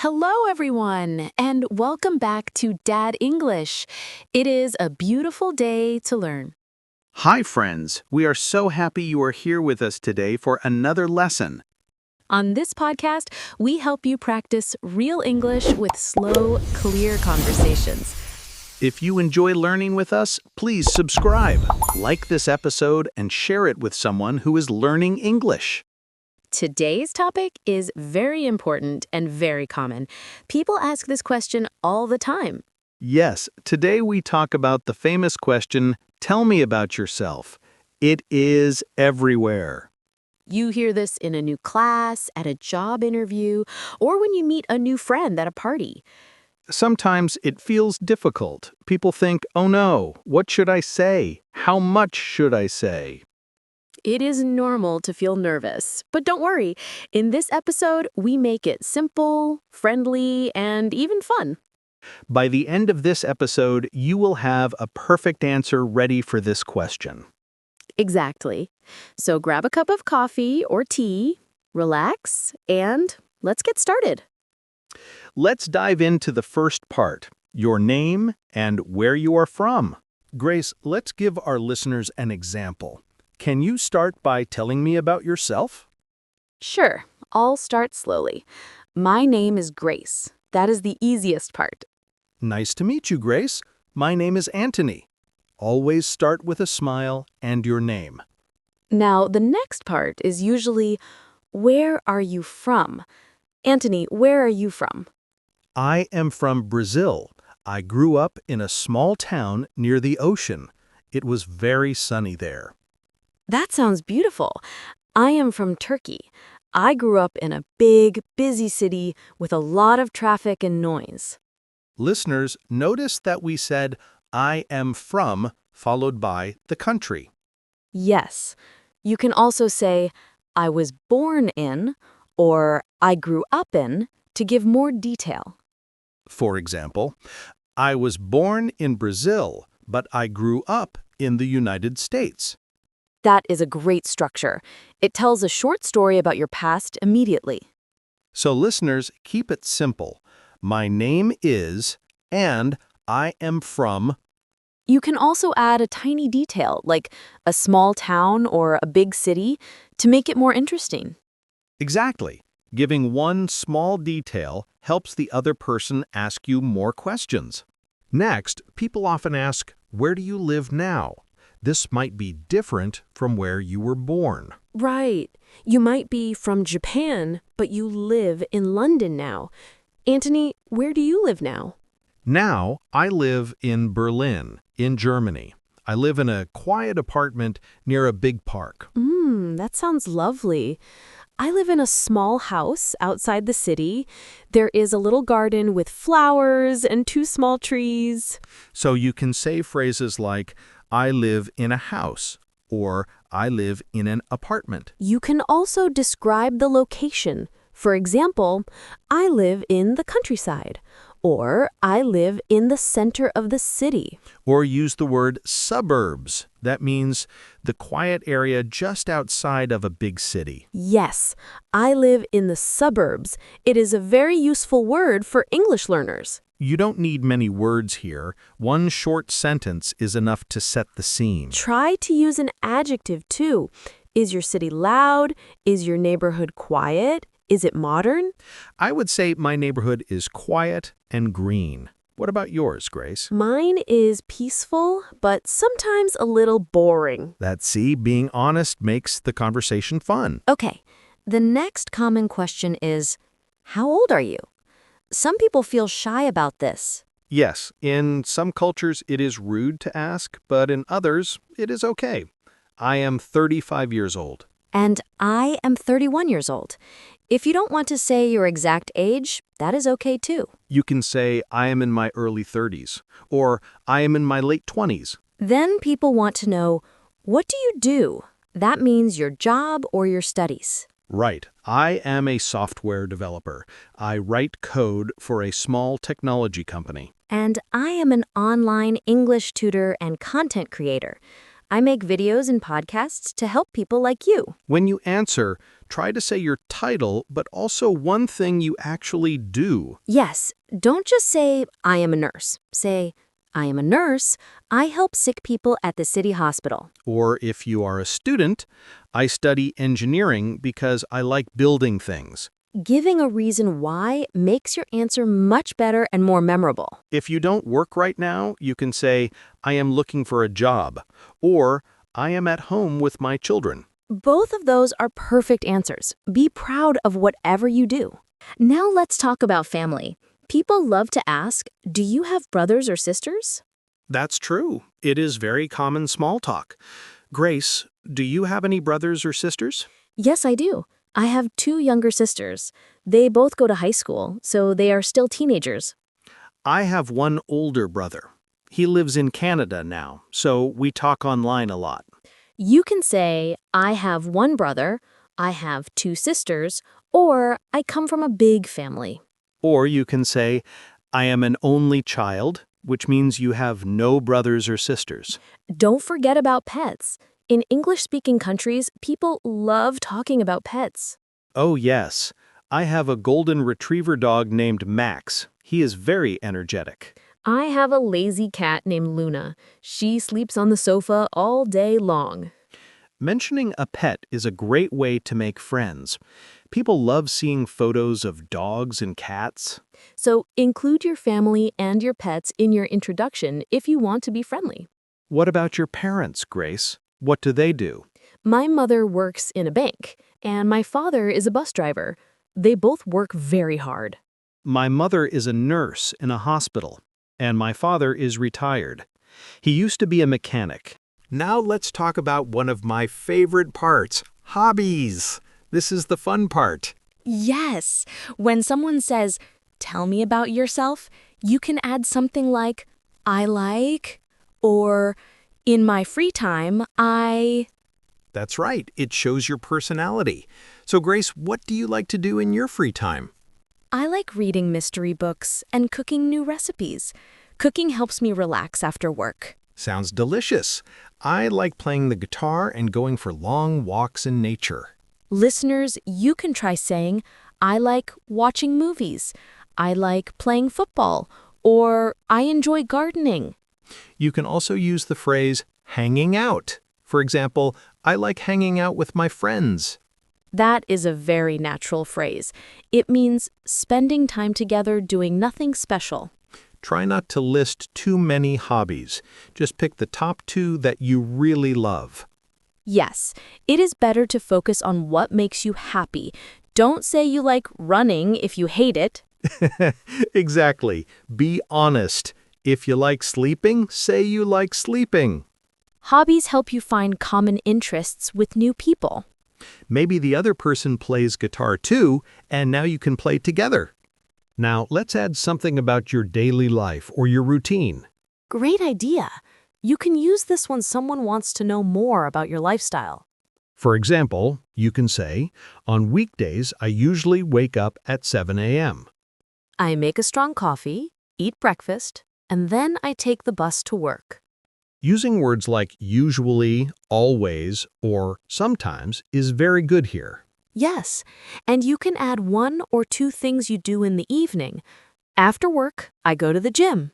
Hello, everyone, and welcome back to Dad English. It is a beautiful day to learn. Hi, friends. We are so happy you are here with us today for another lesson. On this podcast, we help you practice real English with slow, clear conversations. If you enjoy learning with us, please subscribe, like this episode, and share it with someone who is learning English. Today's topic is very important and very common. People ask this question all the time. Yes, today we talk about the famous question, "Tell me about yourself." It is everywhere. You hear this in a new class, at a job interview, or when you meet a new friend at a party. Sometimes it feels difficult. People think, "Oh no, what should I say? How much should I say?" It is normal to feel nervous, but don't worry. In this episode, we make it simple, friendly, and even fun. By the end of this episode, you will have a perfect answer ready for this question. Exactly. So grab a cup of coffee or tea, relax, and let's get started. Let's dive into the first part, your name and where you are from. Grace, let's give our listeners an example. Can you start by telling me about yourself? Sure, I'll start slowly. My name is Grace. That is the easiest part. Nice to meet you, Grace. My name is Antony. Always start with a smile and your name. Now, the next part is usually, where are you from? Antony, where are you from? I am from Brazil. I grew up in a small town near the ocean. It was very sunny there. That sounds beautiful. I am from Turkey. I grew up in a big, busy city with a lot of traffic and noise. Listeners, notice that we said, "I am from," followed by the country. Yes. You can also say, I was born in, or I grew up in, to give more detail. For example, I was born in Brazil, but I grew up in the United States. That is a great structure. It tells a short story about your past immediately. So listeners, keep it simple. My name is, and I am from. You can also add a tiny detail, like a small town or a big city, to make it more interesting. Exactly. Giving one small detail helps the other person ask you more questions. Next, people often ask, "Where do you live now?" This might be different from where you were born. Right. You might be from Japan, but you live in London now. Antony, where do you live now? Now, I live in Berlin, in Germany. I live in a quiet apartment near a big park. That sounds lovely. I live in a small house outside the city. There is a little garden with flowers and 2 small trees. So you can say phrases like, "I live in a house," or "I live in an apartment." You can also describe the location. For example, I live in the countryside, or I live in the center of the city. Or use the word suburbs. That means the quiet area just outside of a big city. Yes, I live in the suburbs. It is a very useful word for English learners. You don't need many words here. One short sentence is enough to set the scene. Try to use an adjective too. Is your city loud? Is your neighborhood quiet? Is it modern? I would say my neighborhood is quiet and green. What about yours, Grace? Mine is peaceful, but sometimes a little boring. See, being honest makes the conversation fun. Okay, the next common question is, how old are you? Some people feel shy about this. Yes, in some cultures it is rude to ask, but in others it is okay. I am 35 years old. And I am 31 years old. If you don't want to say your exact age, that is okay too. You can say, "I am in my early 30s," or "I am in my late 20s. Then people want to know, what do you do? That means your job or your studies. Right. I am a software developer. I write code for a small technology company. And I am an online English tutor and content creator. I make videos and podcasts to help people like you. When you answer, try to say your title, but also one thing you actually do. Yes, don't just say, I am a nurse. Say, I am a nurse. I help sick people at the city hospital. Or if you are a student, I study engineering because I like building things. Giving a reason why makes your answer much better and more memorable. If you don't work right now, you can say, I am looking for a job, or I am at home with my children. Both of those are perfect answers. Be proud of whatever you do. Now let's talk about family. People love to ask, do you have brothers or sisters? That's true. It is very common small talk. Grace, do you have any brothers or sisters? Yes, I do. I have 2 younger sisters. They both go to high school, so they are still teenagers. I have one older brother. He lives in Canada now, so we talk online a lot. You can say, I have 1 brother, I have 2 sisters, or I come from a big family. Or you can say, I am an only child, which means you have no brothers or sisters. Don't forget about pets. In English-speaking countries, people love talking about pets. Oh yes, I have a golden retriever dog named Max. He is very energetic. I have a lazy cat named Luna. She sleeps on the sofa all day long. Mentioning a pet is a great way to make friends. People love seeing photos of dogs and cats. So include your family and your pets in your introduction if you want to be friendly. What about your parents, Grace? What do they do? My mother works in a bank, and my father is a bus driver. They both work very hard. My mother is a nurse in a hospital, and my father is retired. He used to be a mechanic. Now let's talk about one of my favorite parts, hobbies. This is the fun part. Yes. When someone says, tell me about yourself, you can add something like, I like, or in my free time, I... That's right, it shows your personality. So Grace, what do you like to do in your free time? I like reading mystery books and cooking new recipes. Cooking helps me relax after work. Sounds delicious. I like playing the guitar and going for long walks in nature. Listeners, you can try saying, I like watching movies, I like playing football, or I enjoy gardening. You can also use the phrase hanging out. For example, I like hanging out with my friends. That is a very natural phrase. It means spending time together doing nothing special. Try not to list too many hobbies. Just pick the top 2 that you really love. Yes, it is better to focus on what makes you happy. Don't say you like running if you hate it. Exactly. Be honest. If you like sleeping, say you like sleeping. Hobbies help you find common interests with new people. Maybe the other person plays guitar too, and now you can play together. Now, let's add something about your daily life or your routine. Great idea. You can use this when someone wants to know more about your lifestyle. For example, you can say, on weekdays, I usually wake up at 7 a.m. I make a strong coffee, eat breakfast, and then I take the bus to work. Using words like usually, always, or sometimes is very good here. Yes, and you can add 1 or 2 things you do in the evening. After work, I go to the gym.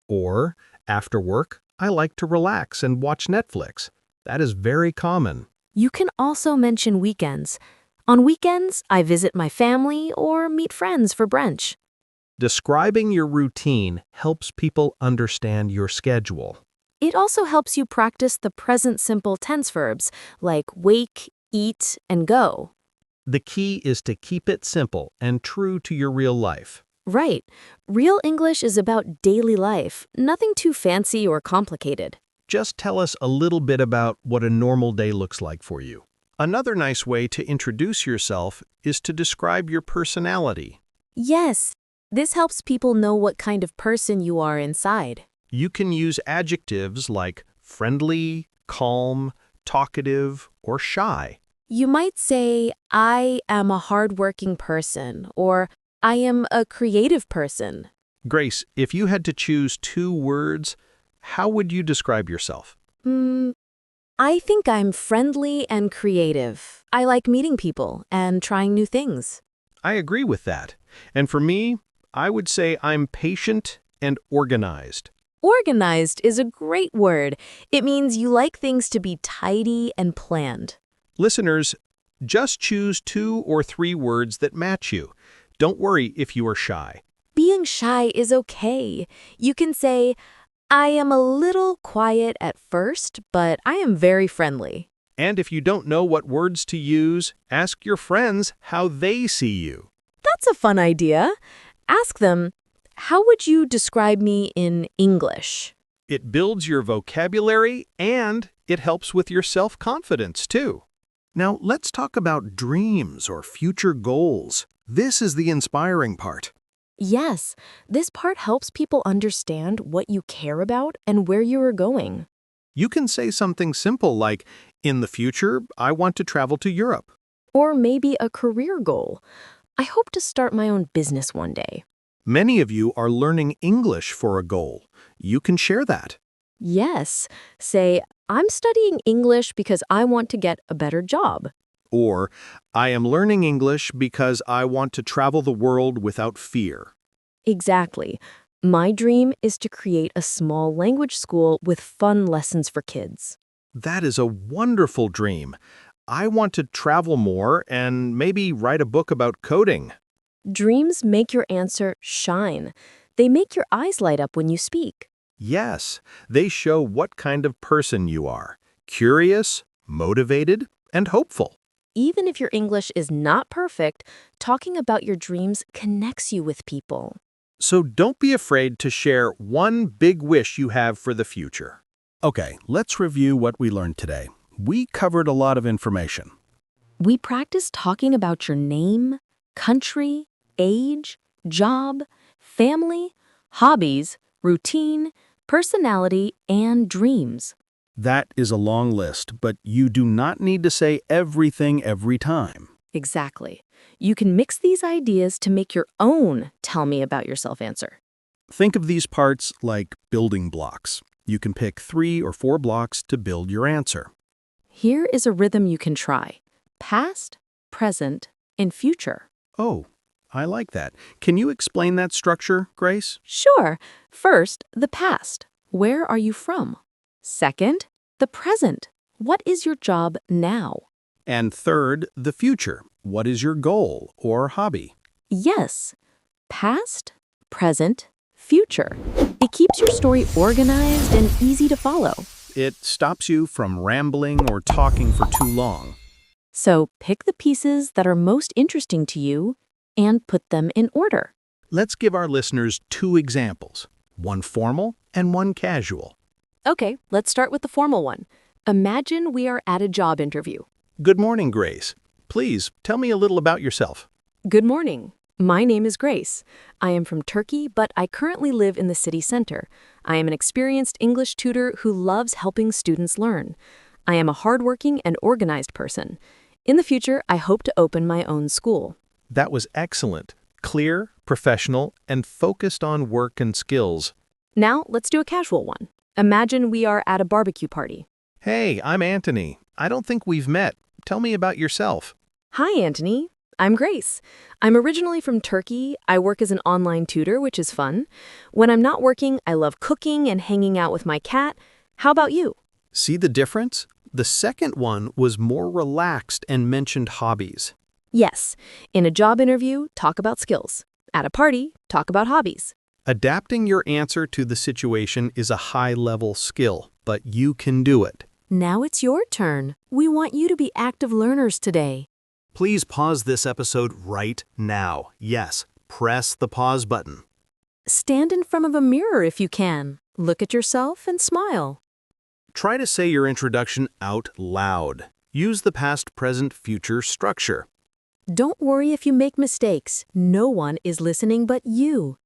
Or, after work, I like to relax and watch Netflix. That is very common. You can also mention weekends. On weekends, I visit my family or meet friends for brunch. Describing your routine helps people understand your schedule. It also helps you practice the present simple tense verbs like wake, eat, and go. The key is to keep it simple and true to your real life. Right. Real English is about daily life, nothing too fancy or complicated. Just tell us a little bit about what a normal day looks like for you. Another nice way to introduce yourself is to describe your personality. Yes, this helps people know what kind of person you are inside. You can use adjectives like friendly, calm, talkative, or shy. You might say, I am a hardworking person, or I am a creative person. Grace, if you had to choose 2 words, how would you describe yourself? I I think I'm friendly and creative. I like meeting people and trying new things. I agree with that. And for me, I would say I'm patient and organized. Organized is a great word. It means you like things to be tidy and planned. Listeners, just choose 2 or 3 words that match you. Don't worry if you are shy. Being shy is okay. You can say, I am a little quiet at first, but I am very friendly. And if you don't know what words to use, ask your friends how they see you. That's a fun idea. Ask them, how would you describe me in English? It builds your vocabulary and it helps with your self-confidence too. Now, let's talk about dreams or future goals. This is the inspiring part. Yes, this part helps people understand what you care about and where you are going. You can say something simple like, in the future, I want to travel to Europe. Or maybe a career goal. I hope to start my own business one day. Many of you are learning English for a goal. You can share that. Yes, say, I'm studying English because I want to get a better job. Or, I am learning English because I want to travel the world without fear. Exactly. My dream is to create a small language school with fun lessons for kids. That is a wonderful dream. I want to travel more and maybe write a book about coding. Dreams make your answer shine. They make your eyes light up when you speak. Yes, they show what kind of person you are. Curious, motivated, and hopeful. Even if your English is not perfect, talking about your dreams connects you with people. So don't be afraid to share one big wish you have for the future. Okay, let's review what we learned today. We covered a lot of information. We practice talking about your name, country, age, job, family, hobbies, routine, personality, and dreams. That is a long list, but you do not need to say everything every time. Exactly. You can mix these ideas to make your own tell me about yourself answer. Think of these parts like building blocks. You can pick 3 or 4 blocks to build your answer. Here is a rhythm you can try. Past, present, and future. Oh, I like that. Can you explain that structure, Grace? Sure. First, the past. Where are you from? Second, the present. What is your job now? And third, the future. What is your goal or hobby? Yes. Past, present, future. It keeps your story organized and easy to follow. It stops you from rambling or talking for too long. So pick the pieces that are most interesting to you and put them in order. Let's give our listeners 2 examples, one formal and one casual. Okay, let's start with the formal one. Imagine we are at a job interview. Good morning, Grace. Please tell me a little about yourself. Good morning. My name is Grace. I am from Turkey, but I currently live in the city center. I am an experienced English tutor who loves helping students learn. I am a hardworking and organized person. In the future, I hope to open my own school. That was excellent. Clear, professional, and focused on work and skills. Now, let's do a casual one. Imagine we are at a barbecue party. Hey, I'm Antony. I don't think we've met. Tell me about yourself. Hi, Antony. I'm Grace. I'm originally from Turkey. I work as an online tutor, which is fun. When I'm not working, I love cooking and hanging out with my cat. How about you? See the difference? The second one was more relaxed and mentioned hobbies. Yes. In a job interview, talk about skills. At a party, talk about hobbies. Adapting your answer to the situation is a high-level skill, but you can do it. Now it's your turn. We want you to be active learners today. Please pause this episode right now. Yes, press the pause button. Stand in front of a mirror if you can. Look at yourself and smile. Try to say your introduction out loud. Use the past, present, future structure. Don't worry if you make mistakes. No one is listening but you.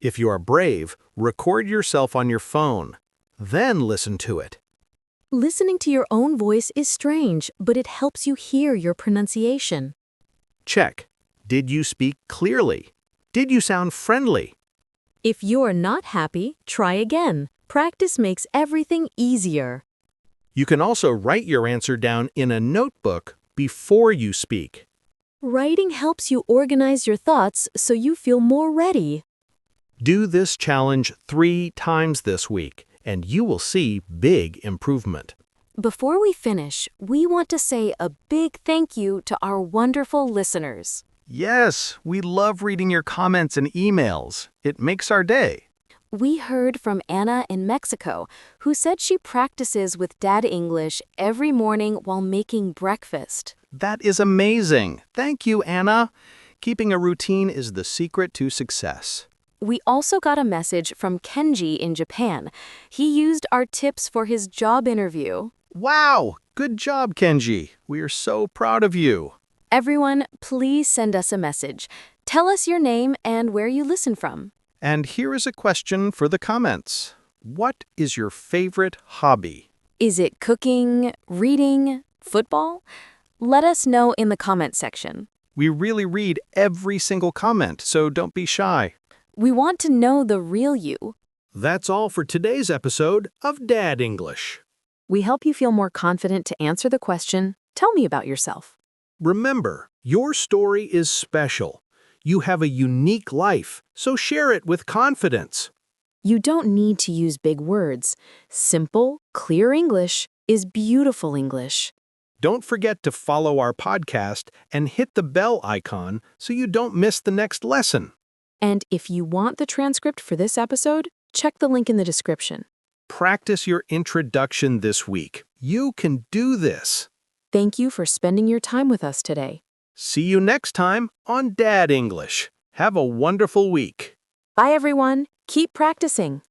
If you are brave, record yourself on your phone. Then listen to it. Listening to your own voice is strange, but it helps you hear your pronunciation. Check. Did you speak clearly? Did you sound friendly? If you're not happy, try again. Practice makes everything easier. You can also write your answer down in a notebook before you speak. Writing helps you organize your thoughts so you feel more ready. Do this challenge 3 times this week, and you will see big improvement. Before we finish, we want to say a big thank you to our wonderful listeners. Yes, we love reading your comments and emails. It makes our day. We heard from Anna in Mexico, who said she practices with Dad English every morning while making breakfast. That is amazing. Thank you, Anna. Keeping a routine is the secret to success. We also got a message from Kenji in Japan. He used our tips for his job interview. Wow! Good job, Kenji. We are so proud of you. Everyone, please send us a message. Tell us your name and where you listen from. And here is a question for the comments. What is your favorite hobby? Is it cooking, reading, football? Let us know in the comment section. We really read every single comment, so don't be shy. We want to know the real you. That's all for today's episode of Dad English. We help you feel more confident to answer the question, "Tell me about yourself." Remember, your story is special. You have a unique life, so share it with confidence. You don't need to use big words. Simple, clear English is beautiful English. Don't forget to follow our podcast and hit the bell icon so you don't miss the next lesson. And if you want the transcript for this episode, check the link in the description. Practice your introduction this week. You can do this. Thank you for spending your time with us today. See you next time on Dad English. Have a wonderful week. Bye, everyone. Keep practicing.